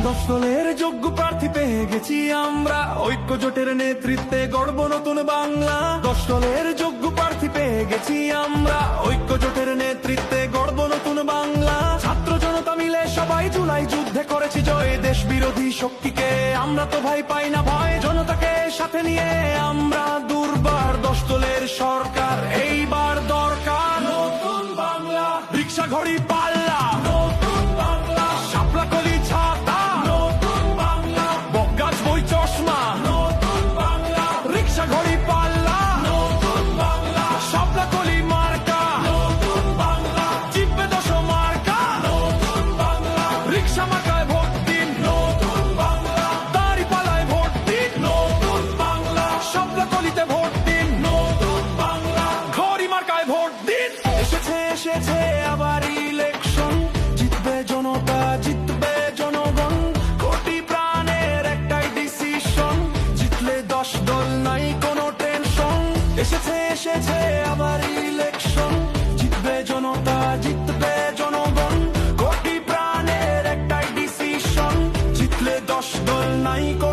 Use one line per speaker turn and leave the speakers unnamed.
দশ দলের যোগ্য প্রার্থী পেয়ে গেছি আমরা, ঐক্য জোটের নেতৃত্বে গড়ব নতুন বাংলা। দশ দলের যোগ্য প্রার্থী পেয়ে গেছি আমরা, ঐক্য জোটের নেতৃত্বে গড়ব নতুন বাংলা। ছাত্র জনতা মিলে সবাই জুলাই যুদ্ধে করেছি জয়, দেশ বিরোধী শক্তিকে আমরা তো ভাই পাই না ভয়। জনতাকে সাথে নিয়ে আমরা দুর্বার, দশ দলের সরকার এইবার দরকার। নতুন বাংলা, রিক্সা ঘড়ি পাল্লা, নতুন বাংলা, শাপলা কলি ছাতা, নতুন বাংলা, বকগাছ বই চশমা, নতুন বাংলা, রিক্সা ঘড়ি পাল্লা, নতুন বাংলা, শাপলা কলি মার্কা, নতুন বাংলা, জিতবে ১০ মার্কা, নতুন বাংলা, রিক্সা মার্কায় ভোট দিন, নতুন বাংলা, দাঁড়িপাল্লায় ভোট দিন, নতুন বাংলা, শাপলা কলিতে ভোট দিন, নতুন বাংলা, ঘড়ি মার্কায় ভোট দিন। এসেছে আবার ইলেকশন, জিতবে জনতা, জিতবে জনগণ, কোটি প্রাণের একটাই ডিসিশন, জিতলে ১০ দল নাই কোনো টেনশন। এসেছে আবার ইলেকশন, জিতবে জনতা, জিতবে জনগণ, কোটি প্রাণের একটাই ডিসিশন, জিতলে ১০ দল নাই কোনো